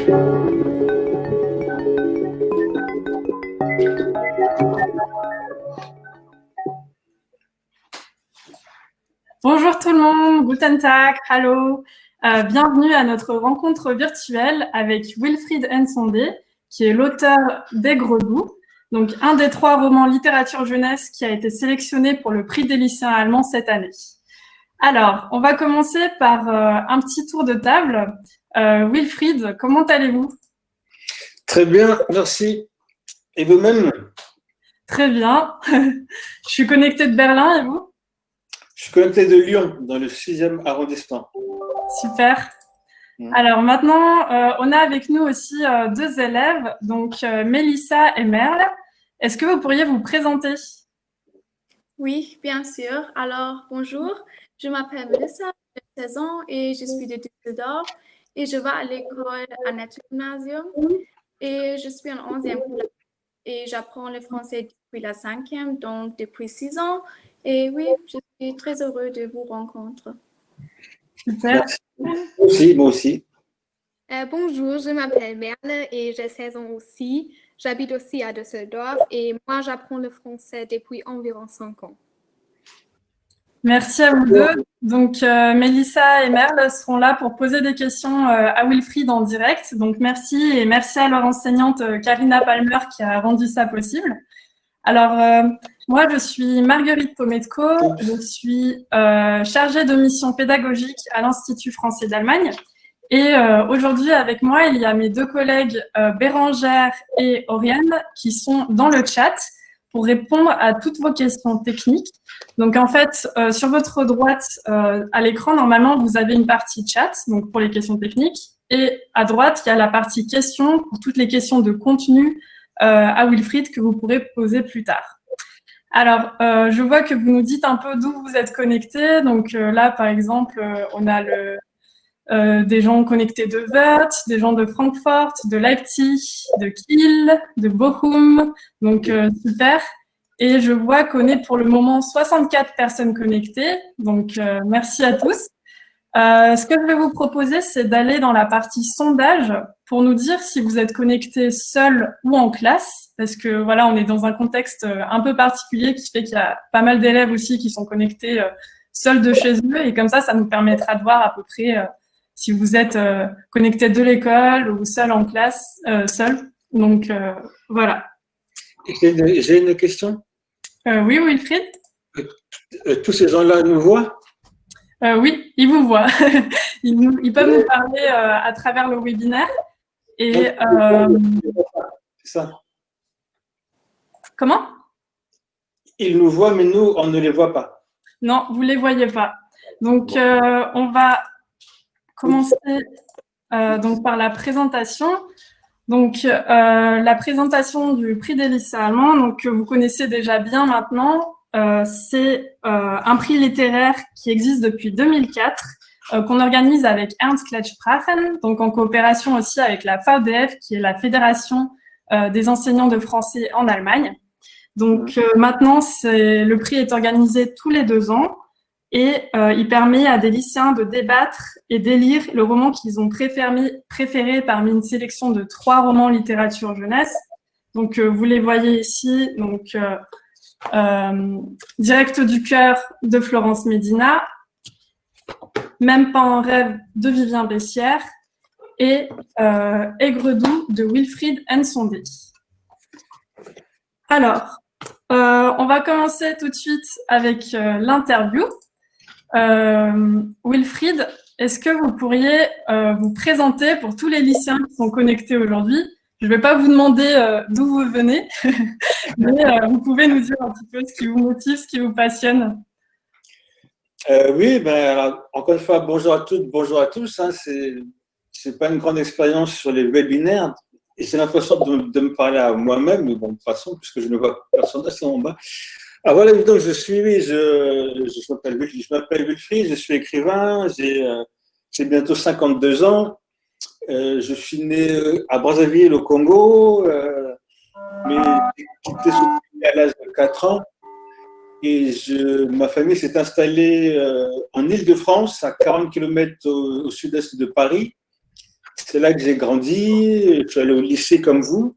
Bonjour tout le monde, Guten Tag, hallo. Bienvenue à notre rencontre virtuelle avec Wilfried Nsondé, qui est l'auteur d'Aigre-Doux, donc un des 3 romans littérature jeunesse qui a été sélectionné pour le prix des lycéens allemands cette année. Alors, on va commencer par un petit tour de table. Wilfried, comment allez-vous? Très bien, merci. Et vous-même? Très bien. Je suis connectée de Berlin, et vous? Je suis connecté de Lyon, dans le 6e arrondissement. Super. Alors maintenant, on a avec nous aussi 2 élèves, donc Mélissa et Merle. Est-ce que vous pourriez vous présenter? Oui, bien sûr. Alors, bonjour, je m'appelle Mélissa, j'ai 16 ans et je suis de Düsseldorf et je vais à l'école Annette Gymnasium et je suis en 11e classe et j'apprends le français depuis la 5e, donc depuis 6 ans. Et oui, je suis très heureuse de vous rencontrer. Super. Moi aussi. Bonjour, je m'appelle Merle et j'ai 16 ans aussi. J'habite aussi à Düsseldorf et moi, j'apprends le français depuis environ 5 ans. Merci à vous deux. Donc, Mélissa et Merle seront là pour poser des questions à Wilfried en direct. Donc, merci et merci à leur enseignante Karina Palmer qui a rendu ça possible. Alors, moi, je suis Marguerite Pometko, je suis chargée de mission pédagogique à l'Institut français d'Allemagne. Et aujourd'hui, avec moi, il y a mes 2 collègues Bérangère et Oriane qui sont dans le chat pour répondre à toutes vos questions techniques. Donc, en fait, sur votre droite à l'écran, normalement, vous avez une partie chat, donc pour les questions techniques. Et à droite, il y a la partie questions pour toutes les questions de contenu à Wilfried que vous pourrez poser plus tard. Alors, je vois que vous nous dites un peu d'où vous êtes connectés. Donc là, par exemple, on a des gens connectés de Wörth, des gens de Francfort, de Leipzig, de Kiel, de Bochum. Donc, super. Et je vois qu'on est pour le moment 64 personnes connectées. Donc, merci à tous. Ce que je vais vous proposer, c'est d'aller dans la partie sondage pour nous dire si vous êtes connecté seul ou en classe, parce que voilà, on est dans un contexte un peu particulier qui fait qu'il y a pas mal d'élèves aussi qui sont connectés seuls de chez eux, et comme ça nous permettra de voir à peu près si vous êtes connecté de l'école ou seul en classe, seul. Donc voilà. J'ai une question. Oui, Wilfried. Tous ces gens-là nous voient? Oui, ils vous voient. Ils peuvent nous parler à travers le webinaire. Et c'est ça. Comment? Ils nous voient, mais nous, on ne les voit pas. Non, vous ne les voyez pas. Donc, on va commencer donc par la présentation. Donc, la présentation du prix des lycées allemands, donc, que vous connaissez déjà bien maintenant. C'est un prix littéraire qui existe depuis 2004, qu'on organise avec Ernst Klett-Sprachen, donc en coopération aussi avec la VDF, qui est la Fédération des enseignants de français en Allemagne. Donc maintenant, le prix est organisé tous les 2 ans et il permet à des lycéens de débattre et d'élire le roman qu'ils ont préféré parmi une sélection de 3 romans littérature jeunesse. Donc vous les voyez ici, donc Direct du cœur de Florence Médina, Même pas en rêve de Vivien Bessières et Aigre-Doux de Wilfried Nsondé. Alors, on va commencer tout de suite avec l'interview. Wilfried, est-ce que vous pourriez vous présenter pour tous les lycéens qui sont connectés aujourd'hui? Je ne vais pas vous demander d'où vous venez, mais vous pouvez nous dire un petit peu ce qui vous motive, ce qui vous passionne. Oui, alors, encore une fois, bonjour à toutes, bonjour à tous. Hein, c'est pas une grande expérience sur les webinaires et j'ai l'impression de me parler à moi-même, mais bon, de toute façon, puisque je ne vois personne assis en bas. Ah voilà, donc je m'appelle Wilfried, je suis écrivain, j'ai bientôt 52 ans. Je suis né à Brazzaville, au Congo, mais j'ai quitté ce pays à l'âge de 4 ans. Et ma famille s'est installée en Île-de-France, à 40 km au sud-est de Paris. c'est là que j'ai grandi. Je suis allé au lycée comme vous.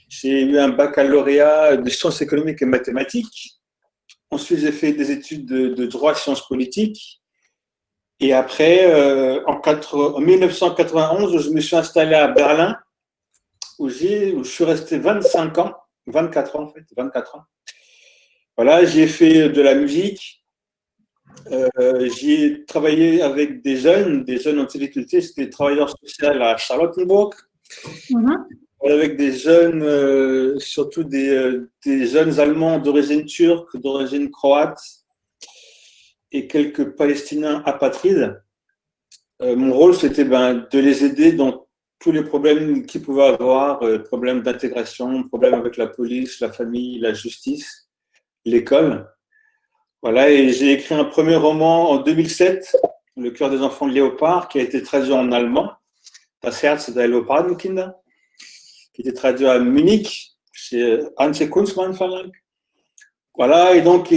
J'ai eu un baccalauréat de sciences économiques et mathématiques. Ensuite, j'ai fait des études de droit et sciences politiques. Et après, en 1991, je me suis installé à Berlin, où je suis resté 25 ans, 24 ans en fait, 24 ans. Voilà, j'ai fait de la musique. J'ai travaillé avec des jeunes en difficulté. J'étais travailleur social à Charlottenburg, avec des jeunes, surtout des jeunes Allemands d'origine turque, d'origine croate et quelques Palestiniens apatrides. Mon rôle, c'était de les aider dans tous les problèmes qu'ils pouvaient avoir, problèmes d'intégration, problèmes avec la police, la famille, la justice, l'école. Voilà, et j'ai écrit un premier roman en 2007, Le cœur des enfants de Léopard, qui a été traduit en allemand, Das Herz der Leopardenkinder, qui était traduit à Munich, chez Hanse Kunstmann Verlag. Voilà, et donc,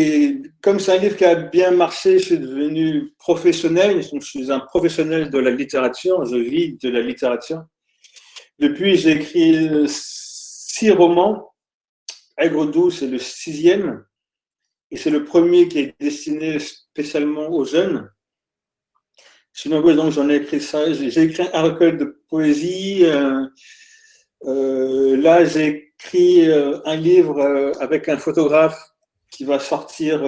comme c'est un livre qui a bien marché, je suis devenu professionnel, donc je suis un professionnel de la littérature, je vis de la littérature. Depuis, j'ai écrit 6 romans, Aigre Doux, c'est le 6e, et c'est le premier qui est destiné spécialement aux jeunes. Sinon, oui, donc j'en ai écrit ça. J'ai écrit un recueil de poésie. Là, j'ai écrit un livre avec un photographe qui va sortir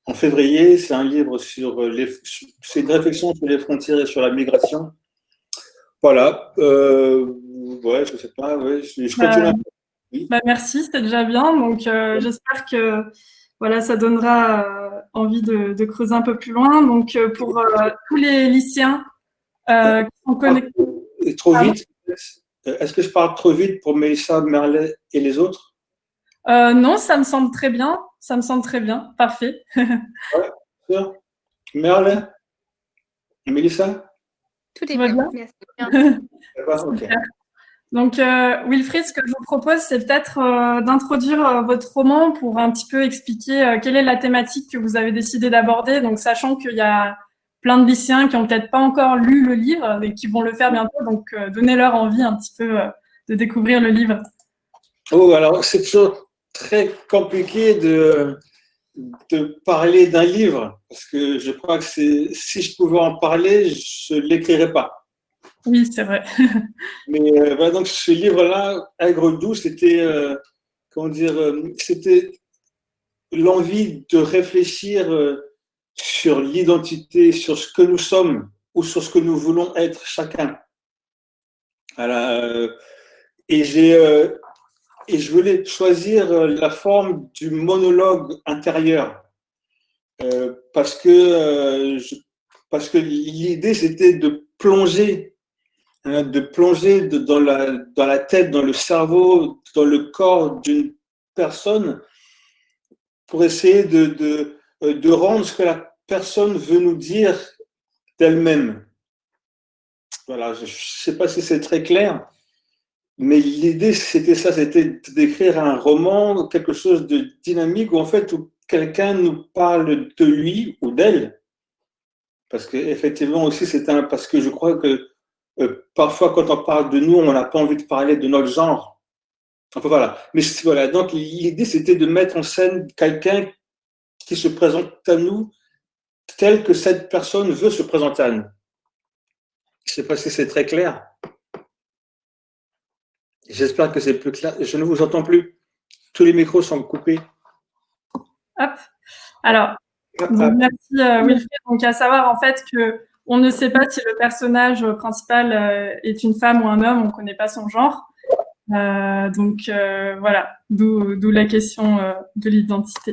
en février. C'est un livre c'est une réflexion sur les frontières et sur la migration. Voilà. Ouais, je sais pas. Ouais, je continue. Oui. Merci, c'est déjà bien. Donc, j'espère que voilà, ça donnera envie de creuser un peu plus loin. Donc, pour tous les lycéens qui sont connectés. Trop vite. Est-ce que je parle trop vite pour Mélissa, Merle et les autres? Non, ça me semble très bien. Ça me semble très bien. Parfait. Ouais, Merle, Mélissa? Tout est bien. Merci. Okay. Donc, Wilfried, ce que je vous propose, c'est peut-être d'introduire votre roman pour un petit peu expliquer quelle est la thématique que vous avez décidé d'aborder. Donc, sachant qu'il y a plein de lycéens qui n'ont peut-être pas encore lu le livre et qui vont le faire bientôt. Donc, donnez-leur envie un petit peu de découvrir le livre. Oh, alors, c'est toujours très compliqué de parler d'un livre parce que je crois que si je pouvais en parler, je ne l'écrirais pas. Oui, c'est vrai. Mais voilà, donc ce livre-là, Aigre Doux, c'était c'était l'envie de réfléchir sur l'identité, sur ce que nous sommes ou sur ce que nous voulons être chacun. Voilà, et je voulais choisir la forme du monologue intérieur parce que l'idée c'était de plonger dans la tête, dans le cerveau, dans le corps d'une personne pour essayer de rendre ce que la personne veut nous dire d'elle-même. Voilà, je ne sais pas si c'est très clair, mais l'idée c'était ça, c'était d'écrire un roman, quelque chose de dynamique où en fait où quelqu'un nous parle de lui ou d'elle. Parce qu'effectivement aussi, parce que je crois que parfois, quand on parle de nous, on n'a pas envie de parler de notre genre. Enfin, voilà. Mais voilà. Donc, l'idée, c'était de mettre en scène quelqu'un qui se présente à nous tel que cette personne veut se présenter à nous. Je ne sais pas si c'est très clair. J'espère que c'est plus clair. Je ne vous entends plus. Tous les micros sont coupés. Hop. Alors, donc, merci Wilfried. Donc, à savoir en fait que on ne sait pas si le personnage principal est une femme ou un homme, on ne connaît pas son genre. Donc voilà, d'où la question de l'identité.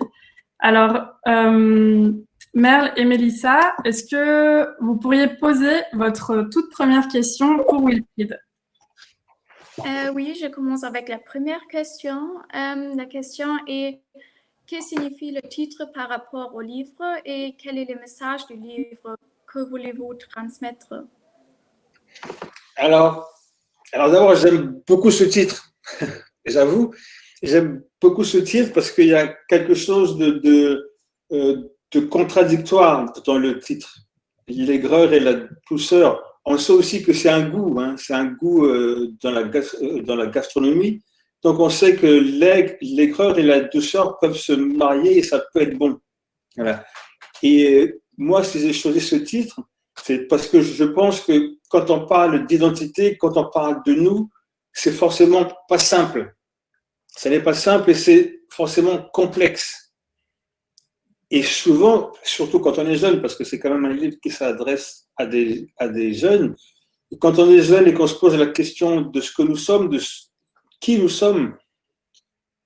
Alors, Merle et Mélissa, est-ce que vous pourriez poser votre toute première question pour Wilfried? Oui, je commence avec la première question. La question est: que signifie le titre par rapport au livre et quel est le message du livre? Que voulez-vous transmettre? Alors d'abord, j'aime beaucoup ce titre. J'avoue, j'aime beaucoup ce titre parce qu'il y a quelque chose de contradictoire dans le titre. L'aigreur et la douceur. on sait aussi que c'est un goût, hein, c'est un goût dans la gastronomie. Donc, on sait que l'aigreur et la douceur peuvent se marier et ça peut être bon. Voilà. Et moi, si j'ai choisi ce titre, c'est parce que je pense que quand on parle d'identité, quand on parle de nous, c'est forcément pas simple. Ça n'est pas simple et c'est forcément complexe. Et souvent, surtout quand on est jeune, parce que c'est quand même un livre qui s'adresse à des jeunes, quand on est jeune et qu'on se pose la question de ce que nous sommes, de qui nous sommes,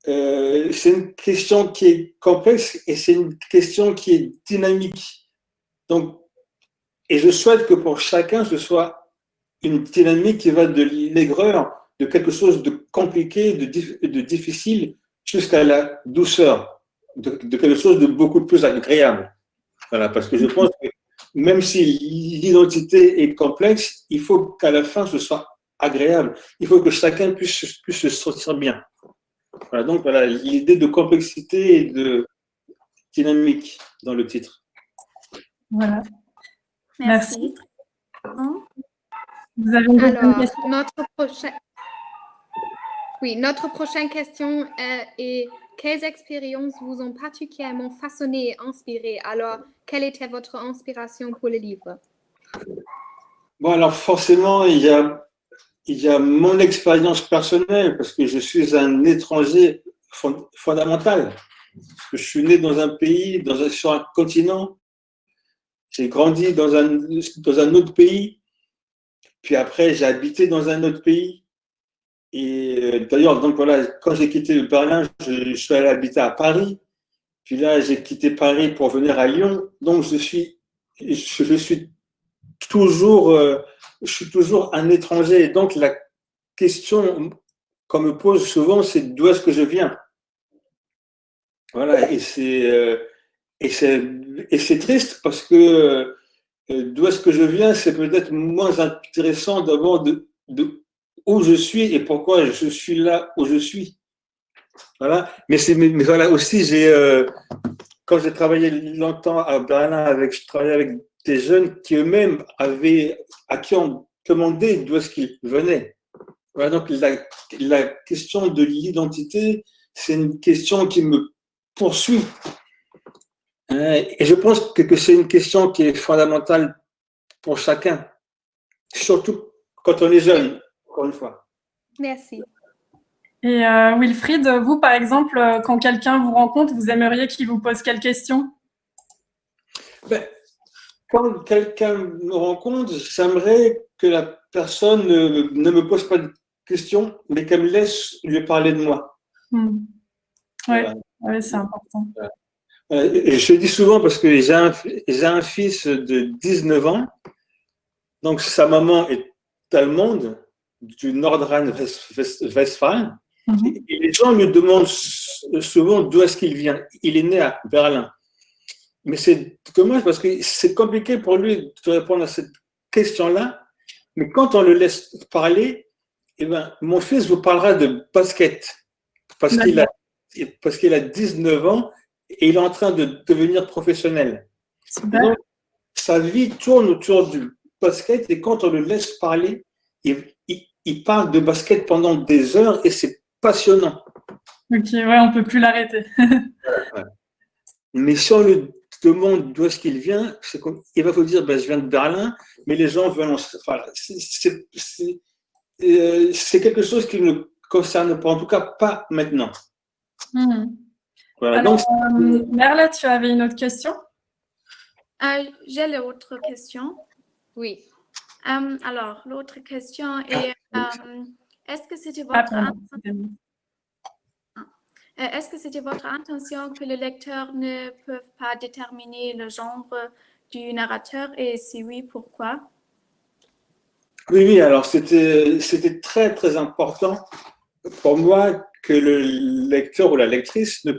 c'est une question qui est complexe et c'est une question qui est dynamique. Donc, et je souhaite que pour chacun, ce soit une dynamique qui va de l'aigreur, de quelque chose de compliqué, de difficile, jusqu'à la douceur, de quelque chose de beaucoup plus agréable. Voilà, parce que je pense que même si l'identité est complexe, il faut qu'à la fin, ce soit agréable. Il faut que chacun puisse se sentir bien. Voilà, donc voilà l'idée de complexité et de dynamique dans le titre. Voilà. Merci. Vous avez une deuxième Alors, question? notre prochaine question est quelles expériences vous ont particulièrement façonné et inspiré? Alors, quelle était votre inspiration pour le livre? Bon, alors forcément, il y a mon expérience personnelle, parce que je suis un étranger fondamental. Parce que je suis né dans un pays, sur un continent. J'ai grandi dans un autre pays. Puis après, j'ai habité dans un autre pays. Et d'ailleurs, donc voilà, quand j'ai quitté le Berlin, je suis allé habiter à Paris. Puis là, j'ai quitté Paris pour venir à Lyon. Donc, je suis toujours, je suis toujours un étranger. Et donc, la question qu'on me pose souvent, c'est d'où est-ce que je viens? Voilà, et c'est triste parce que d'où est-ce que je viens, c'est peut-être moins intéressant d'abord de où je suis et pourquoi je suis là où je suis. Voilà, mais voilà aussi, quand j'ai travaillé longtemps à Berlin, je travaillais avec des jeunes qui eux-mêmes à qui on demandait d'où est-ce qu'ils venaient. Voilà, donc la question de l'identité, c'est une question qui me poursuit. Et je pense que c'est une question qui est fondamentale pour chacun, surtout quand on est jeune, encore une fois. Merci. Et Wilfried, vous, par exemple, quand quelqu'un vous rencontre, vous aimeriez qu'il vous pose quelle question? Quand quelqu'un me rencontre, j'aimerais que la personne ne me pose pas de questions, mais qu'elle me laisse lui parler de moi. Oui, Voilà. Ouais, c'est important. Et je dis souvent parce que j'ai un fils de 19 ans, donc sa maman est allemande, du Nordrhein-Westfalen, et les gens me demandent souvent d'où est-ce qu'il vient. Il est né à Berlin. Mais c'est dommage parce que c'est compliqué pour lui de répondre à cette question-là. Mais quand on le laisse parler, eh ben, mon fils vous parlera de basket parce qu'il a 19 ans et il est en train de devenir professionnel. Donc, sa vie tourne autour du basket et quand on le laisse parler, il parle de basket pendant des heures et c'est passionnant. Ok, ouais, on ne peut plus l'arrêter. Ouais. Mais si on lui demande d'où est-ce qu'il vient, il va vous dire je viens de Berlin, mais les gens veulent. Voilà, c'est quelque chose qui ne concerne pas, en tout cas pas maintenant. Voilà, alors, donc, Merle, tu avais une autre question? J'ai l'autre question. Oui. Alors, l'autre question est est-ce que c'était votre est-ce que c'était votre intention que le lecteur ne peut pas déterminer le genre du narrateur et si oui, pourquoi? Oui, alors c'était très très important pour moi que le lecteur ou la lectrice ne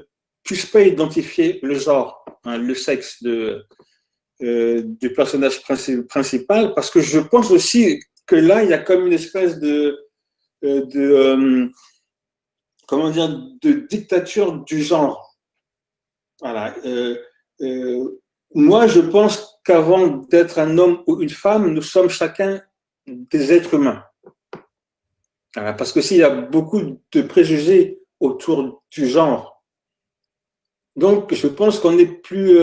puisse pas identifier le genre, hein, le sexe du personnage principal, parce que je pense aussi que là, il y a comme une espèce comment dire, de dictature du genre. Voilà. Moi, je pense qu'avant d'être un homme ou une femme, nous sommes chacun des êtres humains. Voilà, parce que s'il y a beaucoup de préjugés autour du genre, donc je pense qu'on n'est plus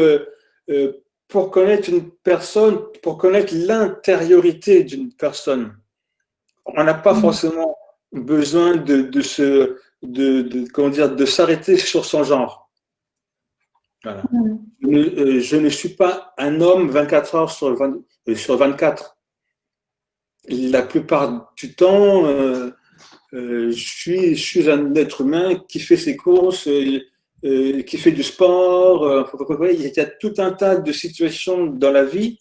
pour connaître une personne, pour connaître l'intériorité d'une personne. On n'a pas forcément besoin de s'arrêter sur son genre. Voilà. Je ne suis pas un homme 24 heures sur 24. La plupart du temps, je suis un être humain qui fait ses courses, qui fait du sport. Il y a tout un tas de situations dans la vie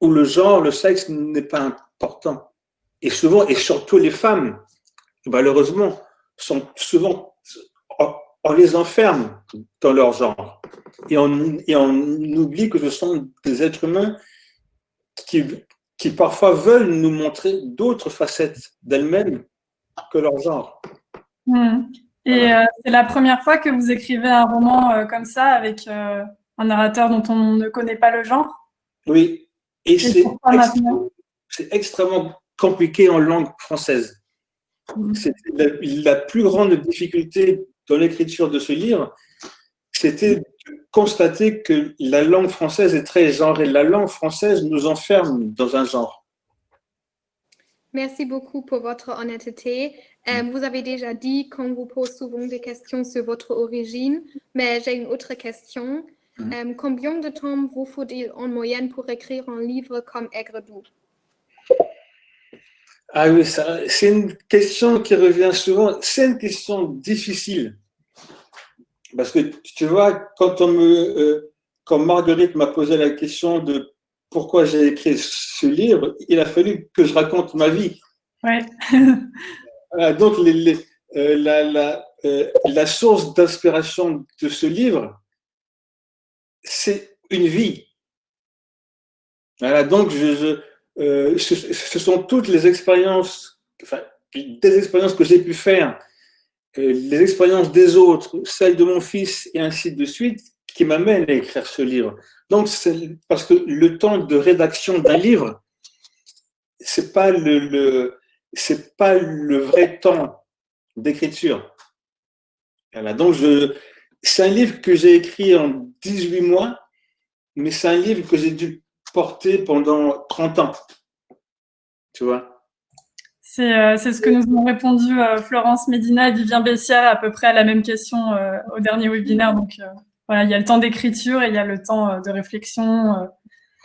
où le genre, le sexe n'est pas important. Et souvent, et surtout les femmes, malheureusement, sont souvent, on les enferme dans leur genre. Et on oublie que ce sont des êtres humains qui parfois veulent nous montrer d'autres facettes d'elles-mêmes que leur genre. Et c'est la première fois que vous écrivez un roman comme ça, avec un narrateur dont on ne connaît pas le genre? Oui, et c'est extrêmement compliqué en langue française. C'est la plus grande difficulté dans l'écriture de ce livre, c'était de constater que la langue française est très genrée. La langue française nous enferme dans un genre. Merci beaucoup pour votre honnêteté. Vous avez déjà dit qu'on vous pose souvent des questions sur votre origine, mais j'ai une autre question. Combien de temps vous faut-il en moyenne pour écrire un livre comme Aigre-Doux? Ah oui, c'est une question qui revient souvent. C'est une question difficile. Parce que tu vois, quand Marguerite m'a posé la question de pourquoi j'ai écrit ce livre, il a fallu que je raconte ma vie. Ouais. Donc, la source d'inspiration de ce livre, c'est une vie. Voilà, donc, ce sont toutes les expériences, enfin, des expériences que j'ai pu faire, les expériences des autres, celles de mon fils et ainsi de suite, qui m'amènent à écrire ce livre. Donc, c'est parce que le temps de rédaction d'un livre, c'est pas c'est pas le vrai temps d'écriture. Voilà, donc c'est un livre que j'ai écrit en 18 mois, mais c'est un livre que j'ai dû porter pendant 30 ans. Tu vois? C'est ce que nous ont répondu Florence Médina et Vivien Bessière à peu près à la même question au dernier webinaire. Donc voilà, il y a le temps d'écriture et il y a le temps de réflexion,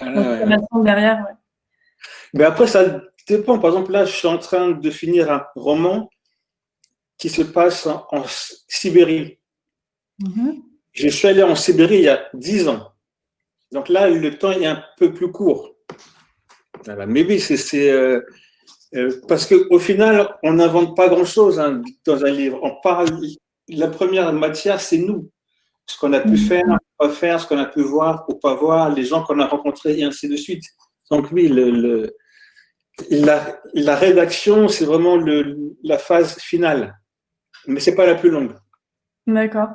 derrière. Ouais. Mais après, ça dépend. Par exemple, là, je suis en train de finir un roman qui se passe en Sibérie. Je suis allé en Sibérie il y a 10 ans. Donc là, le temps est un peu plus court. Voilà. Mais oui, c'est parce qu'au final, on n'invente pas grand-chose dans un livre. On parle, la première matière, c'est nous. Ce qu'on a pu faire, pas faire, ce qu'on a pu voir ou pas voir, les gens qu'on a rencontrés et ainsi de suite. Donc oui, la rédaction, c'est vraiment la phase finale. Mais c'est pas la plus longue. D'accord.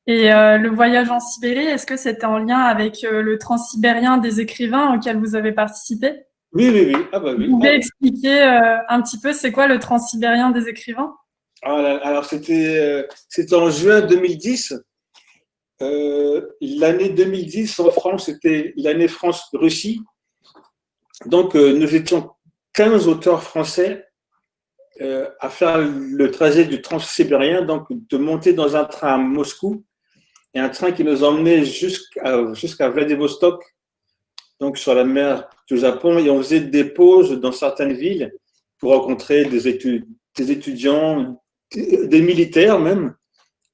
Et le voyage en Sibérie, est-ce que c'était en lien avec le Transsibérien des écrivains auquel vous avez participé? Oui. Ah bah oui. Vous pouvez expliquer un petit peu c'est quoi le Transsibérien des écrivains? Alors c'était en juin 2010. L'année 2010 en France, c'était l'année France-Russie. Donc nous étions 15 auteurs français à faire le trajet du Transsibérien, donc de monter dans un train à Moscou, et un train qui nous emmenait jusqu'à Vladivostok, donc sur la mer du Japon, et on faisait des pauses dans certaines villes pour rencontrer des étudiants, des militaires même,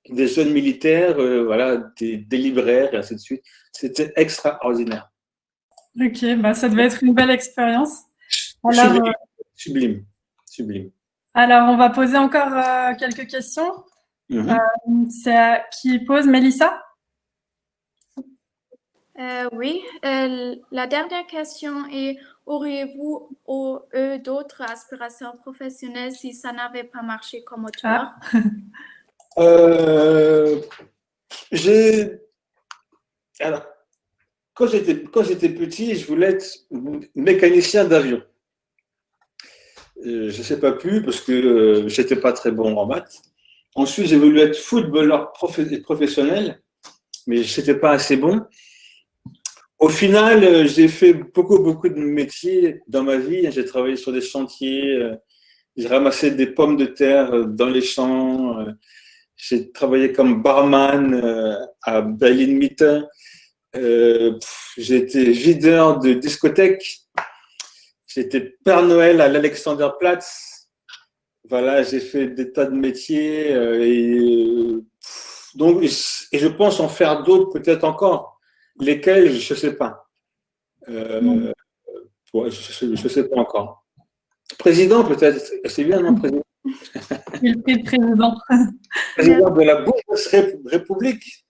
des jeunes militaires, voilà, des libraires et ainsi de suite. C'était extraordinaire. Ok, bah ça devait être une belle expérience. Alors, sublime. Alors, on va poser encore quelques questions. C'est qui pose, Mélissa? Oui, la dernière question est, auriez-vous d'autres aspirations professionnelles si ça n'avait pas marché comme auteur? Alors, quand j'étais petit, je voulais être mécanicien d'avion. Je ne sais pas plus parce que je n'étais pas très bon en maths. Ensuite, j'ai voulu être footballeur professionnel, mais je n'étais pas assez bon. Au final, j'ai fait beaucoup de métiers dans ma vie. J'ai travaillé sur des chantiers, j'ai ramassé des pommes de terre dans les champs. J'ai travaillé comme barman à Berlin-Mitte. J'ai été videur de discothèque. J'étais Père Noël à l'Alexanderplatz. Voilà, j'ai fait des tas de métiers donc, et je pense en faire d'autres peut-être encore. Lesquels, je ne sais pas. Ouais, je ne sais pas encore. Président peut-être, c'est bien, non, président? Il est président. Président de la République.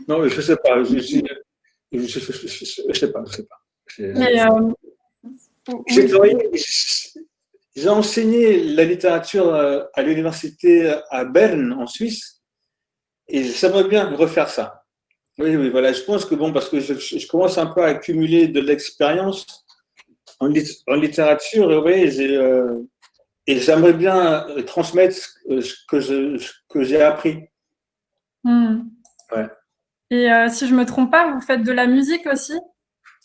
Non, mais je ne sais pas. Je sais pas. Mais, j'ai enseigné la littérature à l'université à Berne, en Suisse, et j'aimerais bien refaire ça. Oui, voilà. Je pense que parce que je commence un peu à accumuler de l'expérience en littérature, et j'aimerais bien transmettre ce que j'ai appris. Ouais. Et si je ne me trompe pas, vous faites de la musique aussi?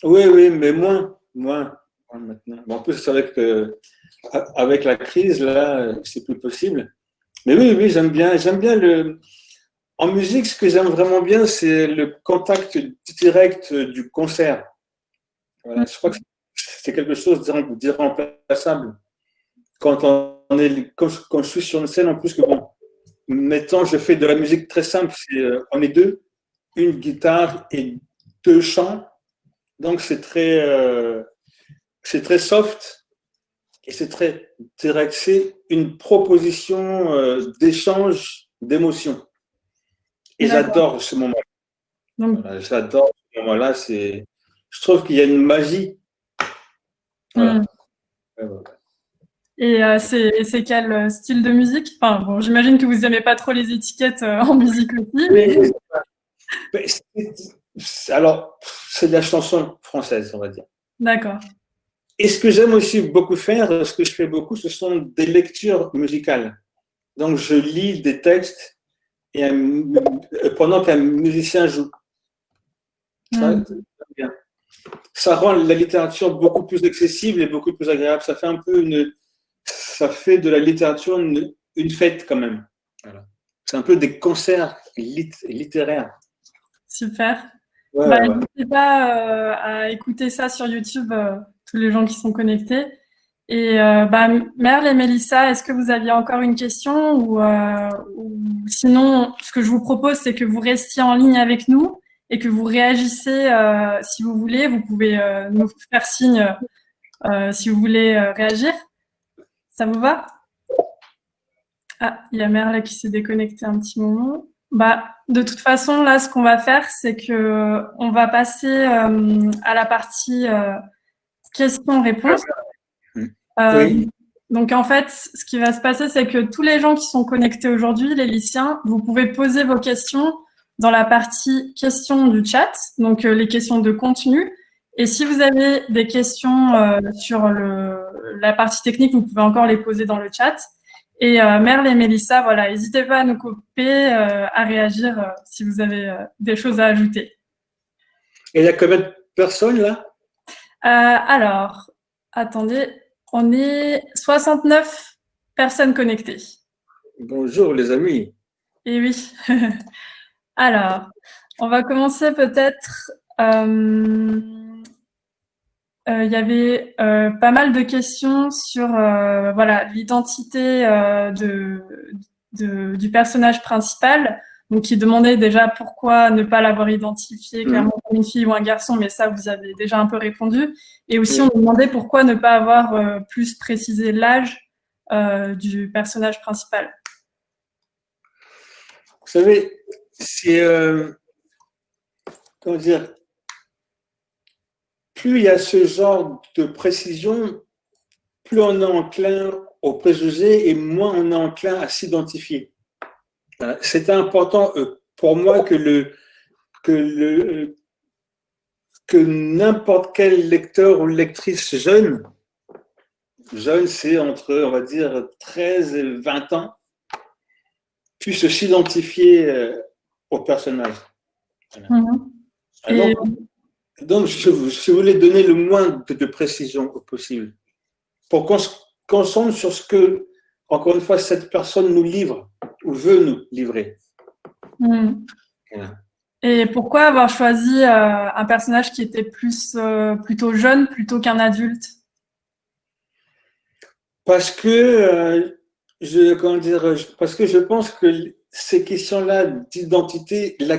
Oui, mais moins maintenant. En plus, avec la crise, là, c'est plus possible. Mais oui, j'aime bien En musique, ce que j'aime vraiment bien, c'est le contact direct du concert. Voilà, je crois que c'est quelque chose d'irremplaçable. Quand je suis sur une scène, en plus que maintenant, je fais de la musique très simple. On est deux, une guitare et deux chants. Donc, c'est très soft et c'est très direct. C'est une proposition d'échange d'émotions. Et j'adore ce moment-là. Voilà, j'adore ce moment-là. Je trouve qu'il y a une magie. Voilà. Et c'est quel style de musique? Enfin, bon, j'imagine que vous n'aimez pas trop les étiquettes en musique aussi. Mais... Alors, c'est de la chanson française, on va dire. D'accord. Et ce que j'aime aussi beaucoup faire, ce que je fais beaucoup, ce sont des lectures musicales. Donc, je lis des textes et pendant qu'un musicien joue. Ça rend la littérature beaucoup plus accessible et beaucoup plus agréable. Ça fait de la littérature une fête quand même. Voilà. C'est un peu des concerts littéraires. Super. N'hésitez pas à écouter ça sur YouTube, tous les gens qui sont connectés. Et Merle et Mélissa, est-ce que vous aviez encore une question ou sinon, ce que je vous propose, c'est que vous restiez en ligne avec nous et que vous réagissez si vous voulez. Vous pouvez nous faire signe si vous voulez réagir. Ça vous va? Ah, il y a Merle qui s'est déconnectée un petit moment. De toute façon, là, ce qu'on va faire, c'est que on va passer à la partie questions-réponses. Oui. Donc, en fait, ce qui va se passer, c'est que tous les gens qui sont connectés aujourd'hui, les lycéens, vous pouvez poser vos questions dans la partie questions du chat, donc les questions de contenu. Et si vous avez des questions sur la partie technique, vous pouvez encore les poser dans le chat. Et Merle et Mélissa, voilà, n'hésitez pas à nous couper, à réagir si vous avez des choses à ajouter. Et il y a combien de personnes là? Alors, attendez, on est 69 personnes connectées. Bonjour les amis. Et oui. Alors, on va commencer peut-être. Il y avait pas mal de questions sur l'identité du personnage principal, donc qui demandait déjà pourquoi ne pas l'avoir identifié clairement comme une fille ou un garçon, mais ça vous avez déjà un peu répondu. Et aussi on nous demandait pourquoi ne pas avoir plus précisé l'âge du personnage principal. Vous savez, c'est comment dire? Plus il y a ce genre de précision, plus on est enclin aux préjugés et moins on est enclin à s'identifier. C'était important pour moi que que n'importe quel lecteur ou lectrice jeune, c'est entre, on va dire, 13 et 20 ans, puisse s'identifier au personnage. Voilà. Et... Donc, je voulais donner le moins de précision possible pour qu'on se concentre sur ce que, encore une fois, cette personne nous livre ou veut nous livrer. Voilà. Et pourquoi avoir choisi un personnage qui était plutôt jeune plutôt qu'un adulte? Parce que je pense que ces questions-là d'identité, la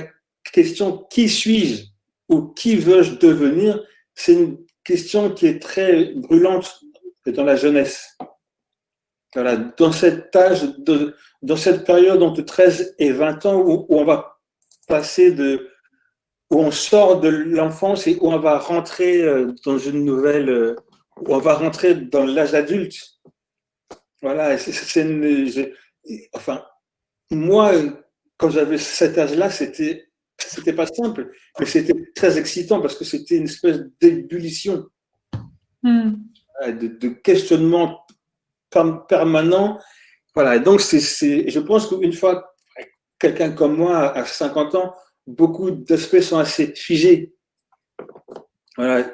question qui suis-je ou qui veux-je devenir, c'est une question qui est très brûlante dans la jeunesse. Voilà, dans cet âge, dans cette période entre 13 et 20 ans où on va passer où on sort de l'enfance et où on va rentrer dans une nouvelle, où on va rentrer dans l'âge adulte. Voilà, enfin, moi, quand j'avais cet âge-là, c'était pas simple, mais c'était très excitant parce que c'était une espèce d'ébullition, de questionnement permanent. Voilà, et donc je pense qu'une fois, quelqu'un comme moi, à 50 ans, beaucoup d'aspects sont assez figés. Voilà,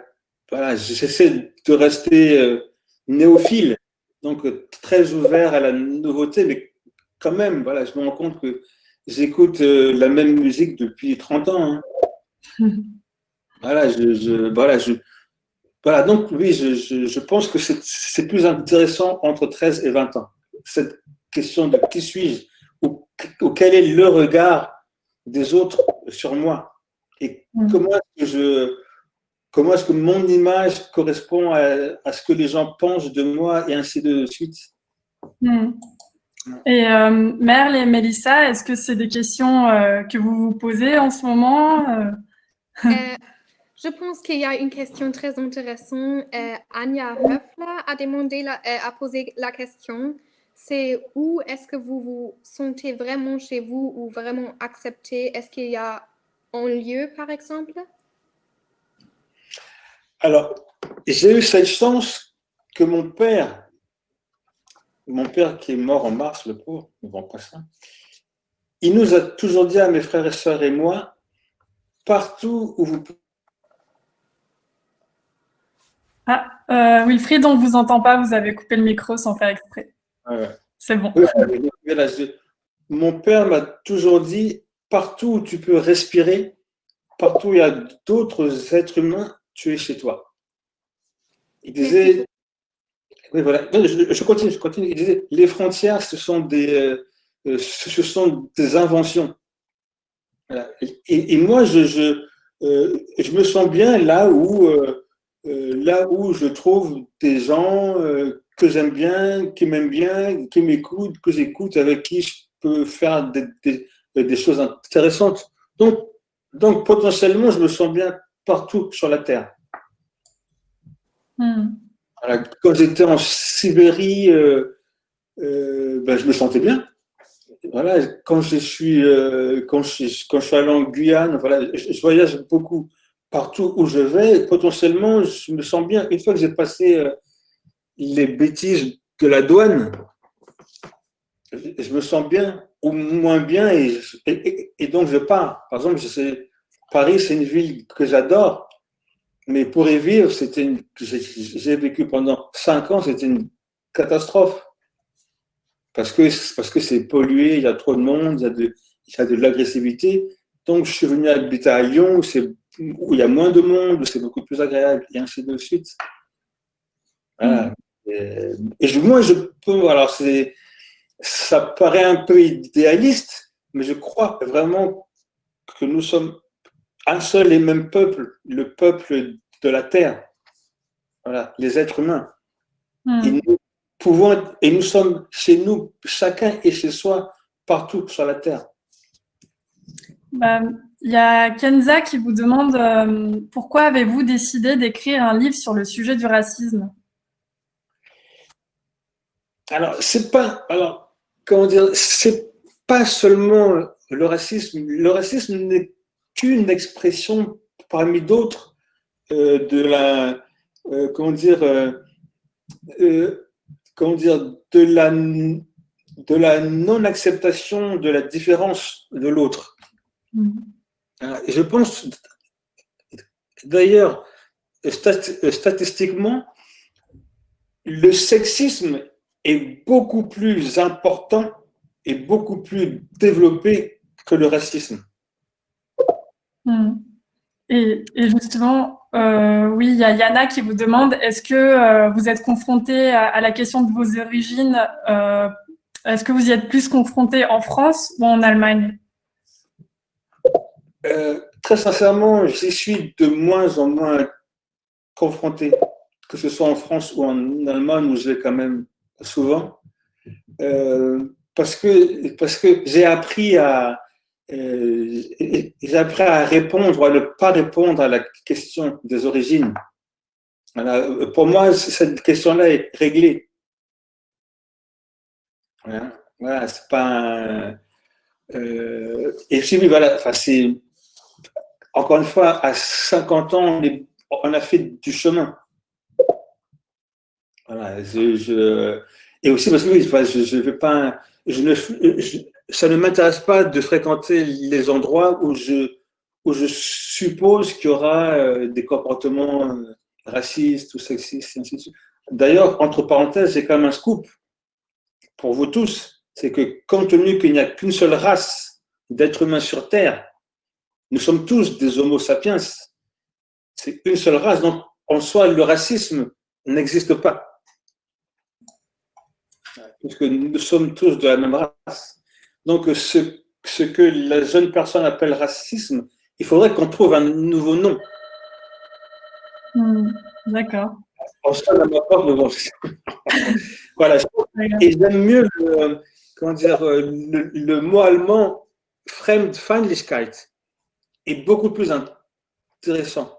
j'essaie de rester néophile, donc très ouvert à la nouveauté, mais quand même, voilà, je me rends compte que j'écoute la même musique depuis 30 ans. Hein. Voilà, donc oui, je pense que c'est plus intéressant entre 13 et 20 ans. Cette question de qui suis-je ou quel est le regard des autres sur moi et comment est-ce que mon image correspond à ce que les gens pensent de moi et ainsi de suite. Et Merle et Mélissa, est-ce que c'est des questions que vous vous posez en ce moment? Je pense qu'il y a une question très intéressante. Anja Höfler a posé la question. C'est où est-ce que vous vous sentez vraiment chez vous ou vraiment accepté? Est-ce qu'il y a un lieu, par exemple? Alors, j'ai eu cette chance que mon père qui est mort en mars, le pauvre, bon, pas ça, il nous a toujours dit à mes frères et sœurs et moi, partout où vous... Wilfried, on ne vous entend pas, vous avez coupé le micro sans faire exprès. C'est bon. Mon père m'a toujours dit, partout où tu peux respirer, partout où il y a d'autres êtres humains, tu es chez toi. Il disait... Oui, voilà. Je continue. Il disait, les frontières, ce sont des inventions. Voilà. Et moi, je me sens bien là où je trouve des gens que j'aime bien, qui m'aiment bien, qui m'écoutent, que j'écoute, avec qui je peux faire des choses intéressantes. Donc, potentiellement, je me sens bien partout sur la Terre. Voilà, quand j'étais en Sibérie, je me sentais bien. Voilà, quand je suis allé en Guyane, voilà, je voyage beaucoup partout où je vais. Potentiellement, je me sens bien. Une fois que j'ai passé les bêtises de la douane, je me sens bien ou moins bien et donc je pars. Par exemple, Paris, c'est une ville que j'adore. Mais pour y vivre, j'ai vécu pendant 5 ans, c'était une catastrophe. Parce que c'est pollué, il y a trop de monde, il y a de l'agressivité. Donc, je suis venu habiter à Lyon, où il y a moins de monde, où c'est beaucoup plus agréable, et ainsi de suite. Voilà. Moi, je peux. Alors, ça paraît un peu idéaliste, mais je crois vraiment que nous sommes un seul et même peuple, le peuple de la Terre, voilà, les êtres humains. Et nous sommes chez nous, chacun est chez soi, partout sur la Terre. Il y a Kenza qui vous demande pourquoi avez-vous décidé d'écrire un livre sur le sujet du racisme? Alors, c'est pas seulement le racisme. Le racisme n'est qu'une expression parmi d'autres de la, comment dire, de la non-acceptation de la différence de l'autre. Et je pense, d'ailleurs, statistiquement, le sexisme est beaucoup plus important et beaucoup plus développé que le racisme. Et justement, oui, il y a Yana qui vous demande, est-ce que vous êtes confronté à la question de vos origines, est-ce que vous y êtes plus confronté en France ou en Allemagne? Très sincèrement, j'y suis de moins en moins confronté, que ce soit en France ou en Allemagne, où je vais quand même souvent, parce que j'ai appris à répondre, à ne pas répondre à la question des origines. Voilà. Pour moi, cette question-là est réglée. Voilà, c'est pas et puis, voilà, enfin, c'est encore une fois, à 50 ans, on a fait du chemin. Voilà, et aussi parce que oui, je vais pas, ça ne m'intéresse pas de fréquenter les endroits où je suppose qu'il y aura des comportements racistes ou sexistes, et ainsi de suite. D'ailleurs, entre parenthèses, j'ai quand même un scoop pour vous tous, c'est que compte tenu qu'il n'y a qu'une seule race d'êtres humains sur Terre, nous sommes tous des Homo sapiens. C'est une seule race, donc en soi, le racisme n'existe pas. Puisque nous sommes tous de la même race. Donc, ce que la jeune personne appelle racisme, il faudrait qu'on trouve un nouveau nom. D'accord. En soi, la part, mais bon, voilà. Et j'aime mieux le mot allemand Fremdfeindlichkeit est beaucoup plus intéressant.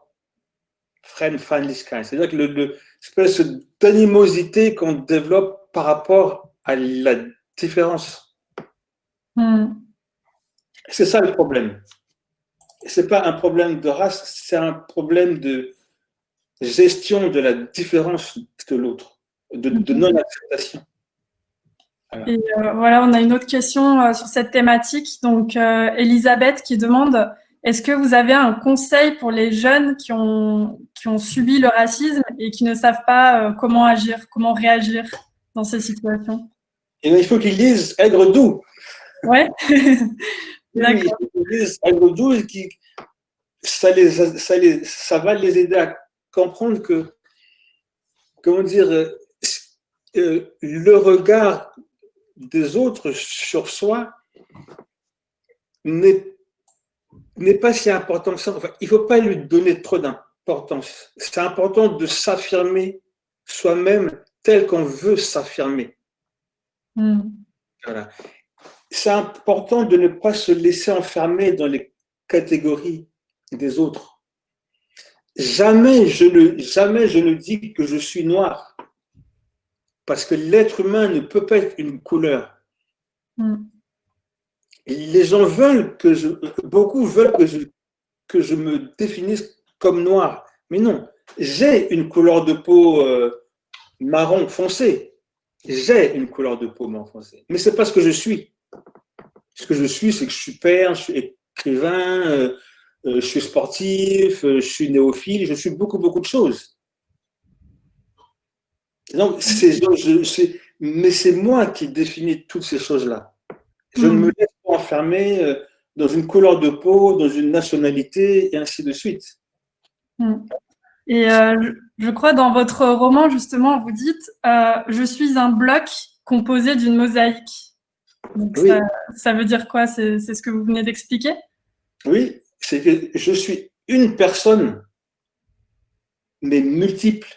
Fremdfeindlichkeit, c'est-à-dire que l'espèce d'animosité qu'on développe par rapport à la différence. C'est ça le problème. C'est pas un problème de race, c'est un problème de gestion de la différence de l'autre, de non-acceptation. Voilà. Et voilà, on a une autre question sur cette thématique. Donc, Elisabeth qui demande, est-ce que vous avez un conseil pour les jeunes qui ont subi le racisme et qui ne savent pas comment agir, comment réagir dans ces situations? Et bien, il faut qu'ils lisent Aigre doux. Ouais. Oui, ils lisent Aigre doux et ça va les aider à comprendre que, comment dire, le regard des autres sur soi n'est pas si important que ça. Enfin, il ne faut pas lui donner trop d'importance. C'est important de s'affirmer soi-même tel qu'on veut s'affirmer. Voilà. C'est important de ne pas se laisser enfermer dans les catégories des autres. Jamais je ne dis que je suis noir, parce que l'être humain ne peut pas être une couleur. Les gens beaucoup veulent que je me définisse comme noir, mais non, j'ai une couleur de peau marron foncé. J'ai une couleur de peau marron foncé, mais c'est pas ce que je suis. Ce que je suis, c'est que je suis père, je suis écrivain, je suis sportif, je suis néophile, je suis beaucoup de choses. Donc, mais c'est moi qui définis toutes ces choses-là. Je ne me laisse pas enfermer dans une couleur de peau, dans une nationalité, et ainsi de suite. Et je crois dans votre roman, justement, vous dites « Je suis un bloc composé d'une mosaïque ». Donc oui. Ça veut dire quoi? C'est ce que vous venez d'expliquer? Oui, c'est que je suis une personne, mais multiple.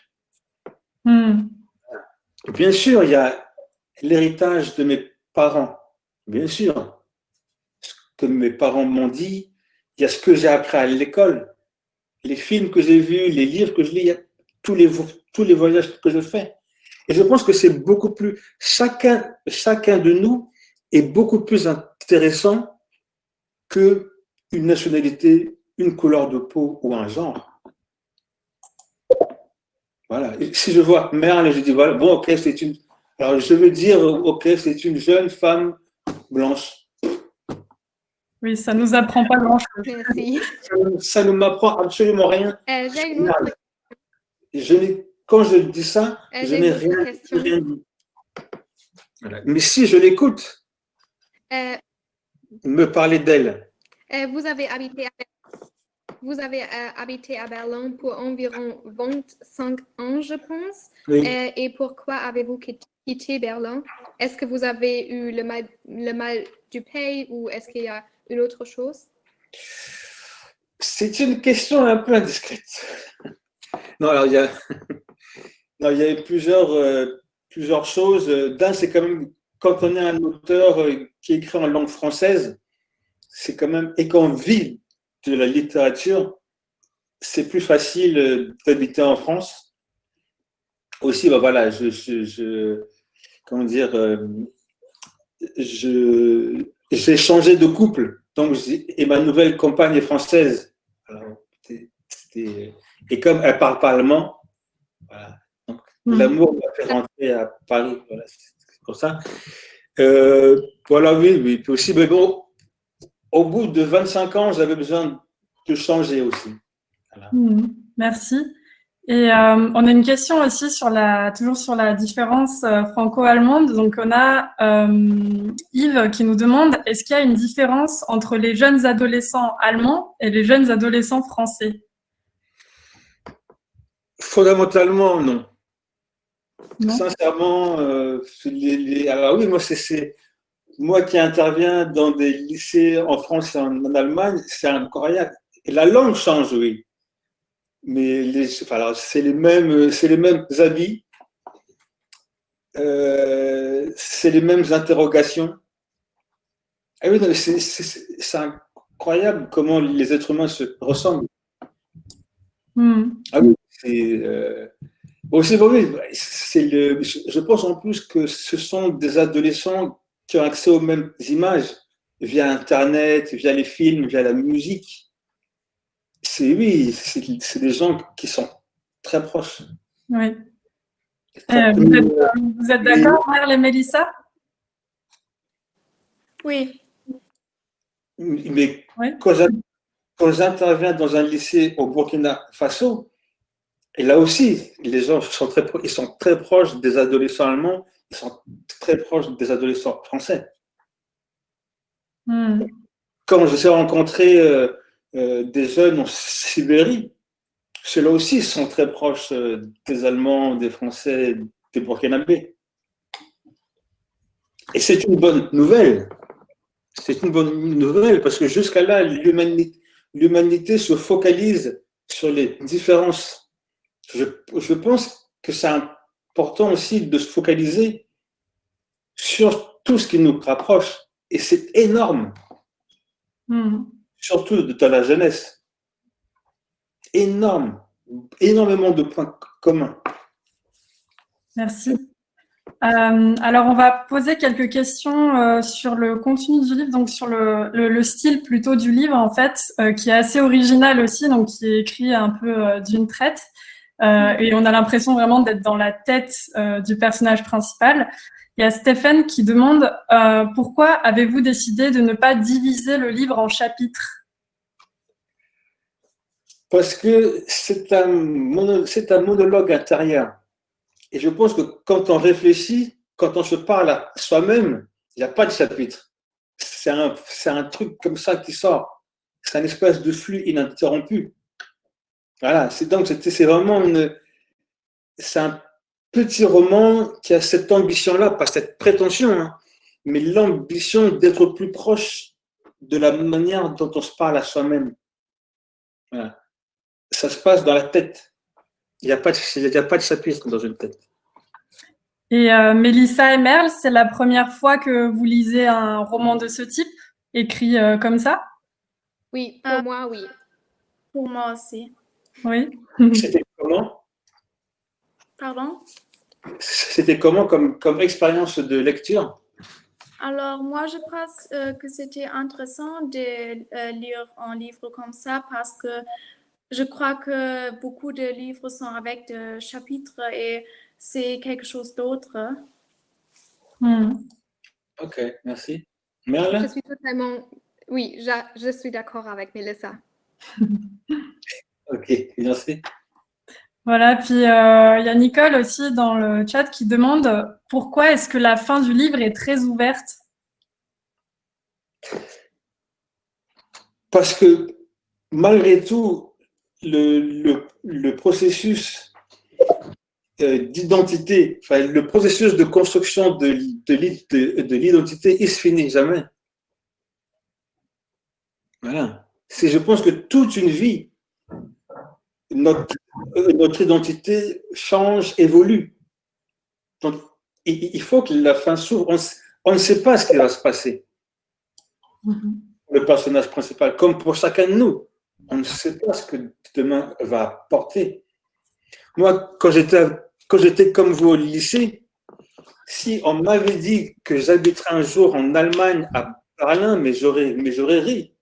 Bien sûr, il y a l'héritage de mes parents, bien sûr. Ce que mes parents m'ont dit, il y a ce que j'ai appris à l'école, les films que j'ai vus, les livres que je lis, il y a tous les voyages que je fais. Et je pense que c'est beaucoup plus, chacun de nous est beaucoup plus intéressant qu'une nationalité, une couleur de peau ou un genre. Voilà. Et si je vois Merle, je dis, voilà, bon, ok, c'est une. Alors, je veux dire, ok, c'est une jeune femme blanche. Oui, ça nous apprend pas grand-chose. Merci. Ça ne m'apprend absolument rien. J'ai une autre, Quand je dis ça, je j'ai n'ai une autre rien, question. rien dit. Voilà. Mais si je l'écoute Euh, me parler d'elle, vous avez habité à Berlin pour environ 25 ans, je pense. oui. Et pourquoi avez-vous quitté Berlin? Est-ce que vous avez eu le mal du pays ou est-ce qu'il y a une autre chose? C'est une question un peu indiscrète. Non, alors non, il y a eu plusieurs choses. D'un, c'est quand même, quand on est un auteur qui écrit en langue française, c'est quand même, et qu'on vit de la littérature, c'est plus facile d'habiter en France. Aussi, bah voilà, comment dire, j'ai changé de couple, donc et ma nouvelle compagne est française. Alors, et comme elle parle pas allemand, voilà. Donc, l'amour m'a fait rentrer à Paris. Voilà, c'est pour ça. Voilà, oui, oui, possible. Mais bon, au bout de 25 ans, j'avais besoin de changer aussi. Voilà. Merci. Et on a une question aussi toujours sur la différence franco-allemande. Donc on a Yves qui nous demande, est-ce qu'il y a une différence entre les jeunes adolescents allemands et les jeunes adolescents français? Fondamentalement, non. Non. Sincèrement, alors oui, moi qui interviens dans des lycées en France et en Allemagne, c'est incroyable. Et la langue change, oui. Mais c'est les mêmes habits, c'est les mêmes interrogations. Ah oui, c'est incroyable comment les êtres humains se ressemblent. Ah oui, aussi, bon, oui, je pense en plus que ce sont des adolescents qui ont accès aux mêmes images via Internet, via les films, via la musique. Oui, c'est des gens qui sont très proches. Oui. Vous êtes d'accord, Merle et Mélissa? Oui. Mais Oui. quand j'interviens dans un lycée au Burkina Faso, et là aussi, les gens ils sont très proches des adolescents allemands, ils sont très proches des adolescents français. Quand je suis rencontré des jeunes en Sibérie, ceux-là aussi sont très proches des Allemands, des Français, des Burkinabés. Et c'est une bonne nouvelle. C'est une bonne nouvelle parce que jusqu'à là, l'humanité se focalise sur les différences. Je pense que c'est important aussi de se focaliser sur tout ce qui nous rapproche. Et c'est énorme. Surtout dans la jeunesse. Énorme. Énormément de points communs. Merci. Alors, on va poser quelques questions sur le contenu du livre, donc sur le style plutôt du livre, en fait, qui est assez original aussi, donc qui est écrit un peu d'une traite. Et on a l'impression vraiment d'être dans la tête du personnage principal. Il y a Stéphane qui demande pourquoi avez-vous décidé de ne pas diviser le livre en chapitres? Parce que c'est un monologue intérieur. Et je pense que quand on réfléchit, quand on se parle à soi-même, il n'y a pas de chapitre. C'est un truc comme ça qui sort. C'est un espèce de flux ininterrompu. Voilà, c'est vraiment c'est un petit roman qui a cette ambition-là, pas cette prétention, hein, mais l'ambition d'être plus proche de la manière dont on se parle à soi-même. Voilà. Ça se passe dans la tête. Il n'y a pas de chapitre dans une tête. Et Mélissa et Merle, c'est la première fois que vous lisez un roman de ce type, écrit comme ça? Oui, pour moi, oui. Pour moi aussi. Oui. C'était comment? Pardon? C'était comment comme expérience de lecture? Alors, moi, je pense que c'était intéressant de lire un livre comme ça parce que je crois que beaucoup de livres sont avec des chapitres et c'est quelque chose d'autre. Ok, merci. Je Merle? suis totalement, oui, je suis d'accord avec Melissa. Ok, merci. Voilà, puis il y a Nicole aussi dans le chat qui demande pourquoi est-ce que la fin du livre est très ouverte? Parce que malgré tout, le processus d'identité, enfin, le processus de construction de l'identité, il se finit jamais. Voilà. Je pense que toute une vie, notre identité change, évolue. Donc, il faut que la fin s'ouvre. On ne sait pas ce qui va se passer. Le personnage principal, comme pour chacun de nous, on ne sait pas ce que demain va apporter. Moi, quand j'étais comme vous au lycée, si on m'avait dit que j'habiterais un jour en Allemagne, à Berlin, mais j'aurais ri.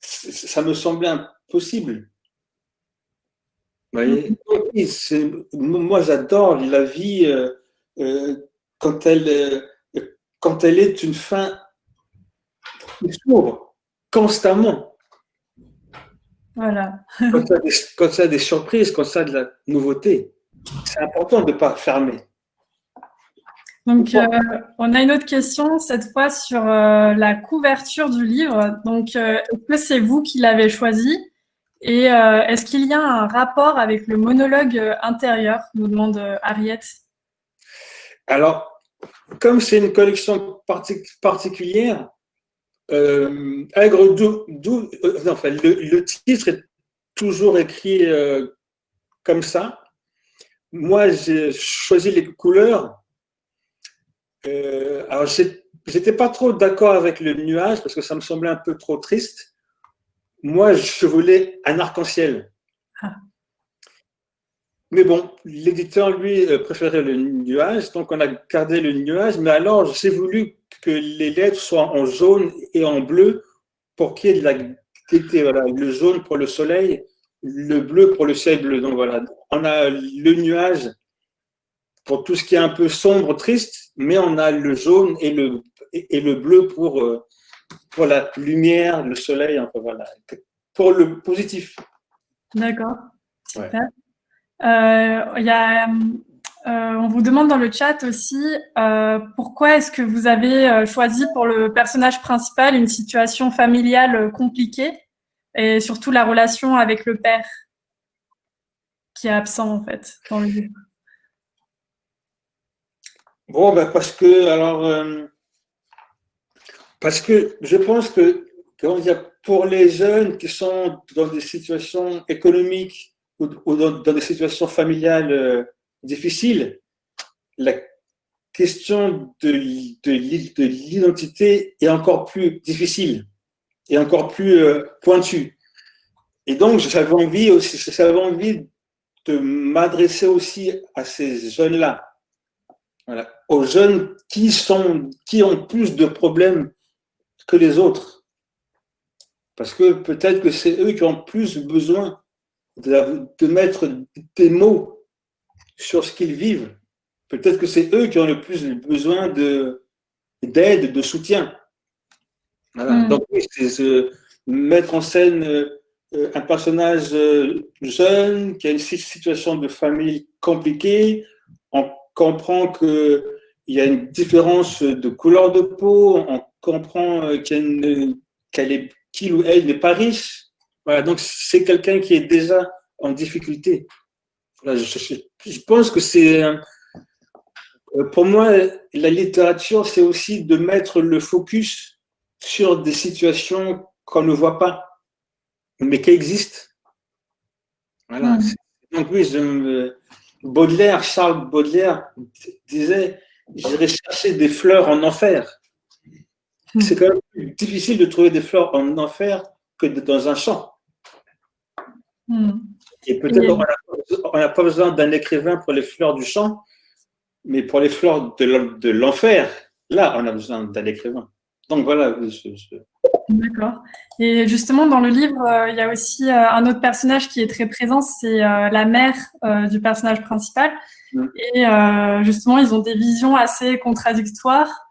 Ça me semblait impossible. Vous voyez? Moi, j'adore la vie quand elle est une fin qui s'ouvre constamment. Voilà. Quand il y a des surprises, quand il y a de la nouveauté, c'est important de ne pas fermer. Donc, on a une autre question, cette fois sur la couverture du livre. Donc, est-ce que c'est vous qui l'avez choisi? Et est-ce qu'il y a un rapport avec le monologue intérieur, nous demande Harriet. Alors, comme c'est une collection particulière, enfin, le titre est toujours écrit comme ça. Moi, j'ai choisi les couleurs. Alors, j'étais pas trop d'accord avec le nuage parce que ça me semblait un peu trop triste. Moi, je voulais un arc-en-ciel. Mais bon, l'éditeur, lui, préférait le nuage, donc on a gardé le nuage. Mais alors, j'ai voulu que les lettres soient en jaune et en bleu pour qu'il y ait de la gaieté. Voilà, le jaune pour le soleil, le bleu pour le ciel bleu. Donc voilà, on a le nuage pour tout ce qui est un peu sombre, triste, mais on a le jaune et le bleu pour la lumière, le soleil, enfin, voilà, pour le positif. D'accord. Ouais. Super. On vous demande dans le chat aussi pourquoi est-ce que vous avez choisi pour le personnage principal une situation familiale compliquée et surtout la relation avec le père qui est absent en fait dans le livre. Bon, ben parce que je pense que pour les jeunes qui sont dans des situations économiques ou dans des situations familiales difficiles, la question de l'identité est encore plus difficile et encore plus pointue. Et donc, j'avais envie de m'adresser aussi à ces jeunes-là. Voilà. Aux jeunes qui ont plus de problèmes que les autres. Parce que peut-être que c'est eux qui ont plus besoin de mettre des mots sur ce qu'ils vivent. Peut-être que c'est eux qui ont le plus besoin d'aide, de soutien. Voilà. Donc, c'est mettre en scène un personnage jeune qui a une situation de famille compliquée. On comprend qu'il y a une différence de couleur de peau, on comprend qu'il ou elle n'est pas riche. Voilà, donc c'est quelqu'un qui est déjà en difficulté. Voilà, je pense que c'est, pour moi, la littérature, c'est aussi de mettre le focus sur des situations qu'on ne voit pas, mais qui existent. Voilà. Donc oui, Charles Baudelaire disait « J'irai chercher des fleurs en enfer ». C'est quand même plus difficile de trouver des fleurs en enfer que dans un champ. Et peut-être on n'a pas besoin d'un écrivain pour les fleurs du champ, mais pour les fleurs de l'enfer, là, on a besoin d'un écrivain. Donc voilà. D'accord. Et justement, dans le livre, il y a aussi un autre personnage qui est très présent, c'est la mère du personnage principal. Et justement, ils ont des visions assez contradictoires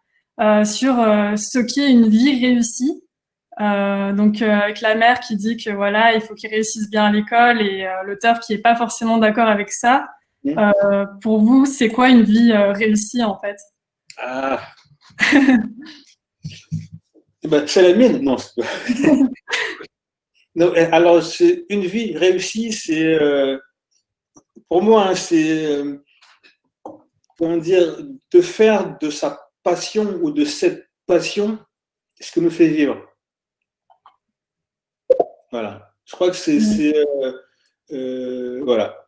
sur ce qu'est une vie réussie. Donc, avec la mère qui dit que voilà, il faut qu'ils réussissent bien à l'école et l'auteur qui est pas forcément d'accord avec ça. Pour vous, c'est quoi une vie réussie en fait? Ah, ben, c'est la mienne, non. Non, alors, c'est une vie réussie, c'est pour moi, hein, c'est comment dire, de faire de sa passion ou de cette passion ce que nous fait vivre. Voilà. Je crois que c'est voilà,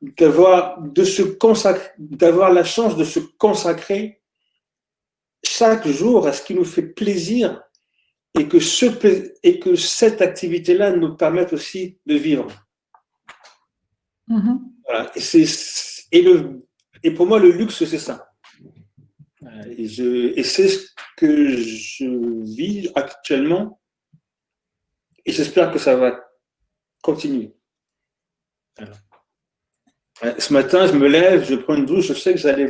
d'avoir la chance de se consacrer chaque jour à ce qui nous fait plaisir et que cette activité-là nous permette aussi de vivre. Voilà. Et pour moi, le luxe, c'est ça. Et c'est ce que je vis actuellement et j'espère que ça va continuer. Voilà. Ce matin, je me lève, je prends une douche, je sais que j'allais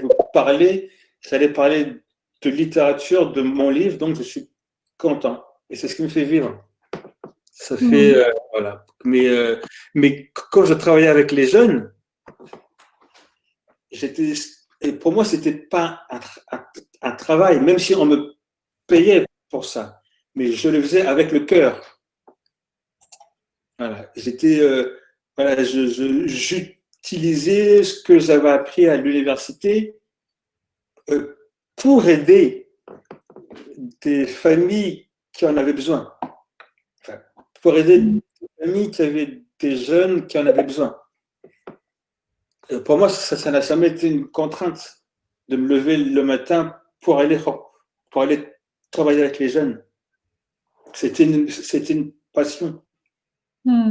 parler de littérature, de mon livre, donc je suis content. Et c'est ce qui me fait vivre. Ça fait, voilà. Mais quand je travaillais avec les jeunes, et pour moi, c'était pas un travail, même si on me payait pour ça. Mais je le faisais avec le cœur. Voilà. Voilà, j'utilisais ce que j'avais appris à l'université pour aider des familles qui en avaient besoin. Enfin, pour aider des familles qui avaient des jeunes qui en avaient besoin. Pour moi, ça n'a jamais été une contrainte de me lever le matin pour aller travailler avec les jeunes. C'était une passion.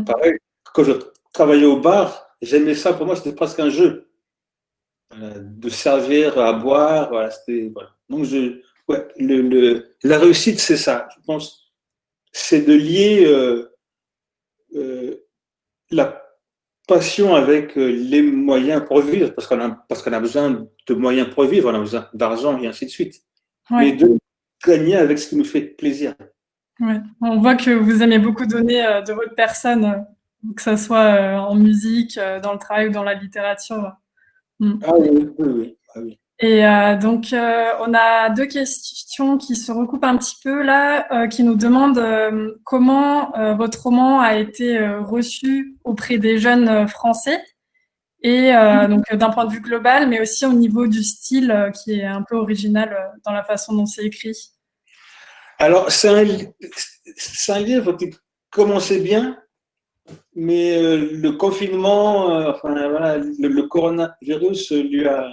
Pareil, quand je travaillais au bar, j'aimais ça. Pour moi, c'était presque un jeu. De servir à boire. Voilà, voilà. Donc, la réussite, c'est ça. Je pense, c'est de lier la passion avec les moyens pour vivre, parce qu'on a besoin de moyens pour vivre, on a besoin d'argent et ainsi de suite. Ouais. Mais de gagner avec ce qui nous fait plaisir. Ouais. On voit que vous aimez beaucoup donner de votre personne, que ce soit en musique, dans le travail ou dans la littérature. Ah oui, oui, oui. Ah oui. Et donc, on a deux questions qui se recoupent un petit peu là, qui nous demandent comment votre roman a été reçu auprès des jeunes français, et donc d'un point de vue global, mais aussi au niveau du style qui est un peu original dans la façon dont c'est écrit. Alors, c'est un livre qui commençait bien, mais le confinement, enfin voilà, le coronavirus lui a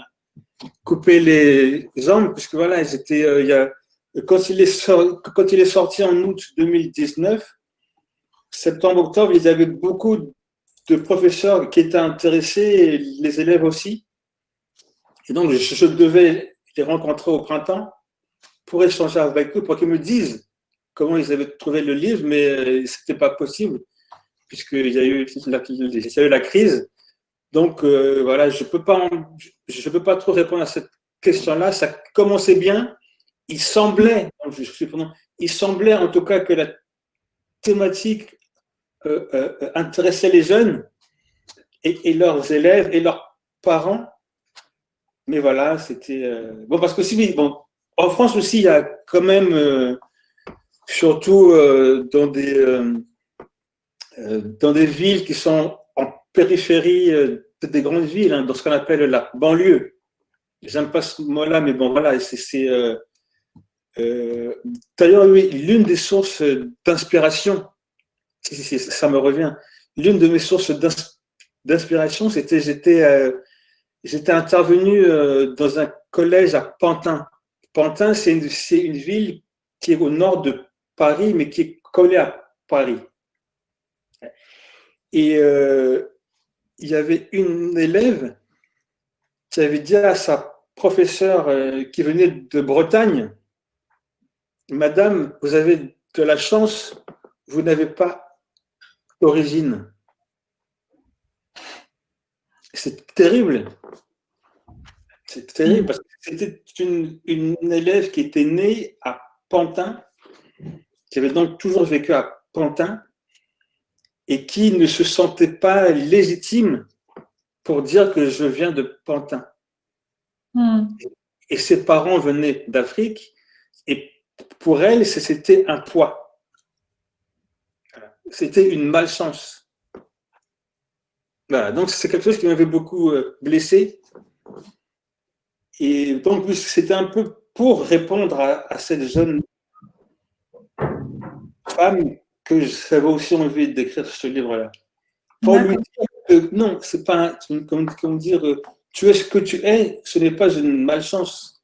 coupé les jambes, puisque voilà, quand il est sorti en août 2019, septembre-octobre, ils avaient beaucoup de professeurs qui étaient intéressés, et les élèves aussi. Et donc, je devais les rencontrer au printemps pour échanger avec eux, pour qu'ils me disent comment ils avaient trouvé le livre, mais ce n'était pas possible, puisqu'il y a eu la crise. Donc, voilà, je peux pas trop répondre à cette question-là. Ça commençait bien. Il semblait en tout cas que la thématique intéressait les jeunes et leurs élèves et leurs parents. Mais voilà, c'était... Bon, parce que si, bon, en France aussi, il y a quand même, surtout dans des villes qui sont en périphérie des grandes villes, hein, dans ce qu'on appelle la banlieue. J'aime pas ce mot-là, mais bon, voilà, d'ailleurs, oui, l'une des sources d'inspiration, ça me revient, l'une de mes sources d'inspiration, c'était, j'étais intervenu dans un collège à Pantin. Pantin, c'est une ville qui est au nord de Paris, mais qui est collée à Paris. Et il y avait une élève qui avait dit à sa professeure qui venait de Bretagne, « Madame, vous avez de la chance vous n'avez pas d'origine. C'est terrible. C'est terrible parce que c'était une élève qui était née à Pantin, qui avait donc toujours vécu à Pantin et qui ne se sentait pas légitime pour dire que je viens de Pantin. Et ses parents venaient d'Afrique et pour elle, c'était un poids. C'était une malchance. Voilà, donc c'est quelque chose qui m'avait beaucoup blessé. Et donc c'était un peu pour répondre à cette jeune femme que j'avais aussi envie d'écrire ce livre-là. Pour lui dire que non, c'est pas comme dire tu es ce que tu es, ce n'est pas une malchance.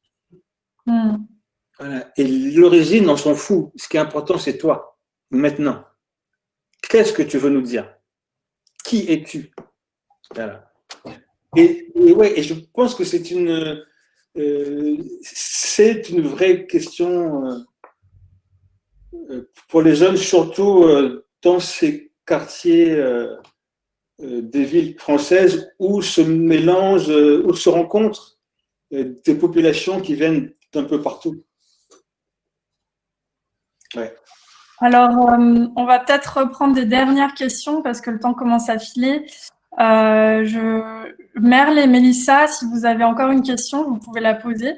Voilà. Et l'origine, on s'en fout. Ce qui est important, c'est toi, maintenant. Qu'est-ce que tu veux nous dire? Qui es-tu? Voilà. Et je pense que c'est une vraie question pour les jeunes, surtout dans ces quartiers des villes françaises où se mélangent, où se rencontrent des populations qui viennent d'un peu partout. Ouais. Alors, on va peut-être reprendre des dernières questions parce que le temps commence à filer. Merle et Mélissa, si vous avez encore une question, vous pouvez la poser.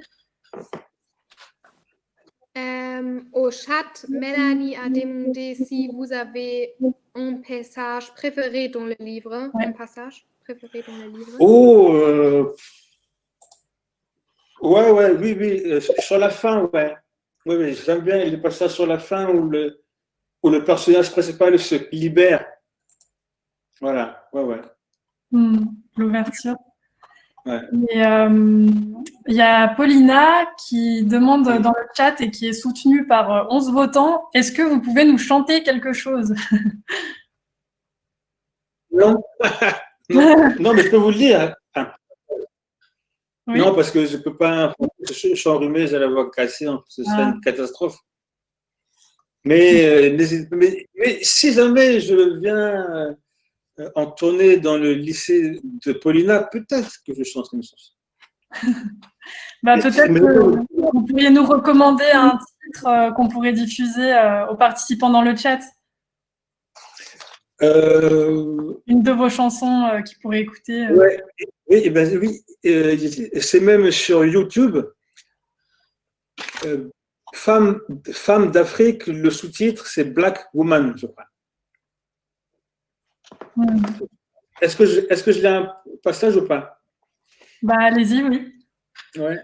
Au chat, Mélanie a demandé si vous avez un passage préféré dans le livre. Ouais. Un passage préféré dans le livre. Oh, oui, sur la fin, ouais. Oui, j'aime bien les passages sur la fin où le personnage principal se libère. Voilà, ouais. L'ouverture. Ouais. Et il y a Paulina qui demande dans le chat et qui est soutenue par 11 votants, est-ce que vous pouvez nous chanter quelque chose? Non. non, mais je peux vous le dire. Oui. Non, parce que je peux pas. Je suis enrhumé, j'ai la voix cassée, ce serait une catastrophe. Mais si jamais je viens en tournée dans le lycée de Paulina, peut-être que je chanterai une chanson. Peut-être que vous pourriez nous recommander un titre qu'on pourrait diffuser aux participants dans le chat. Une de vos chansons qu'ils pourraient écouter. Oui, c'est même sur YouTube. Femme d'Afrique, le sous-titre, c'est Black Woman, je crois. Est-ce que je l'ai un passage ou pas? Allez-y, oui. Ouais.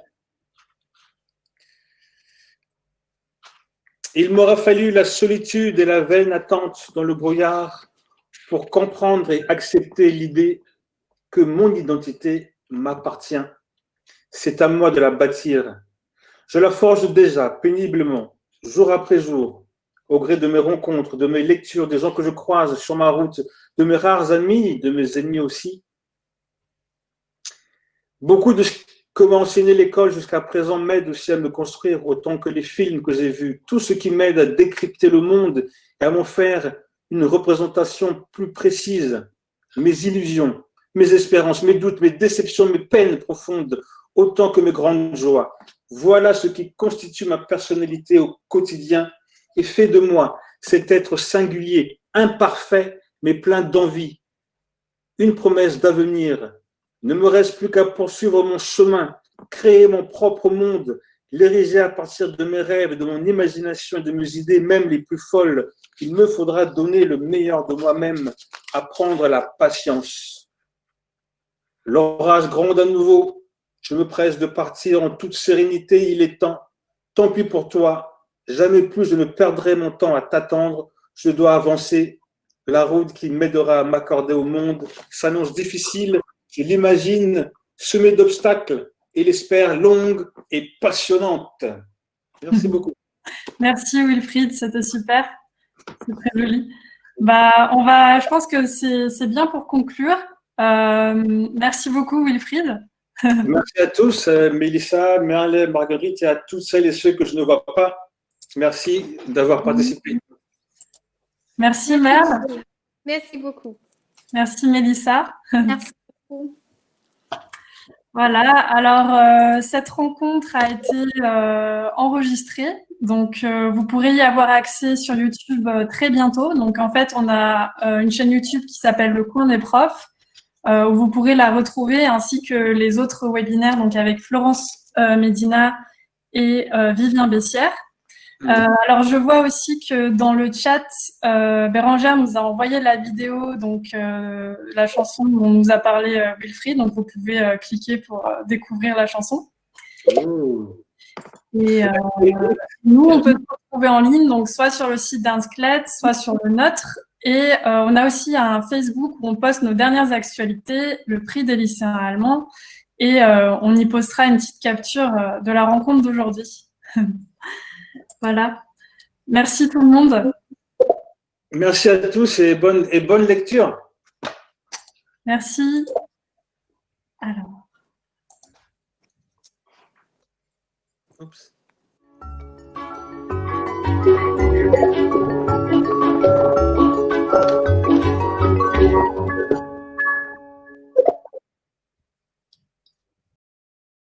Il m'aura fallu la solitude et la vaine attente dans le brouillard pour comprendre et accepter l'idée que mon identité m'appartient. C'est à moi de la bâtir. Je la forge déjà péniblement, jour après jour, au gré de mes rencontres, de mes lectures, des gens que je croise sur ma route, de mes rares amis, de mes ennemis aussi. Beaucoup de ce que m'a enseigné l'école jusqu'à présent m'aide aussi à me construire autant que les films que j'ai vus. Tout ce qui m'aide à décrypter le monde et à m'en faire une représentation plus précise. Mes illusions, mes espérances, mes doutes, mes déceptions, mes peines profondes, autant que mes grandes joies. Voilà ce qui constitue ma personnalité au quotidien et fait de moi cet être singulier, imparfait, mais plein d'envie. Une promesse d'avenir. Ne me reste plus qu'à poursuivre mon chemin, créer mon propre monde, l'ériger à partir de mes rêves, de mon imagination et de mes idées, même les plus folles. Il me faudra donner le meilleur de moi-même, apprendre la patience. L'orage gronde à nouveau. Je me presse de partir en toute sérénité, il est temps. Tant pis pour toi, jamais plus je ne perdrai mon temps à t'attendre. Je dois avancer. La route qui m'aidera à m'accorder au monde s'annonce difficile. Je l'imagine semée d'obstacles et l'espère longue et passionnante. Merci beaucoup. Merci Wilfried, c'était super. C'est très joli. Je pense que c'est bien pour conclure. Merci beaucoup Wilfried. Merci à tous, Mélissa, Merle, Marguerite et à toutes celles et ceux que je ne vois pas. Merci d'avoir participé. Merci Merle. Merci beaucoup. Merci Mélissa. Merci beaucoup. Voilà, alors cette rencontre a été enregistrée, donc vous pourrez y avoir accès sur YouTube très bientôt. Donc en fait, on a une chaîne YouTube qui s'appelle Le Coin des Profs, où vous pourrez la retrouver, ainsi que les autres webinaires, donc avec Florence Médina et Vivien Bessière. Alors, je vois aussi que dans le chat, Bérangère nous a envoyé la vidéo, donc la chanson dont nous a parlé Wilfried. Donc, vous pouvez cliquer pour découvrir la chanson. Et nous, on peut se retrouver en ligne, donc soit sur le site d'Insclet, soit sur le nôtre. Et on a aussi un Facebook où on poste nos dernières actualités, le prix des lycéens allemands. Et on y postera une petite capture de la rencontre d'aujourd'hui. Voilà. Merci tout le monde. Merci à tous et bonne lecture. Merci. Alors. Oups.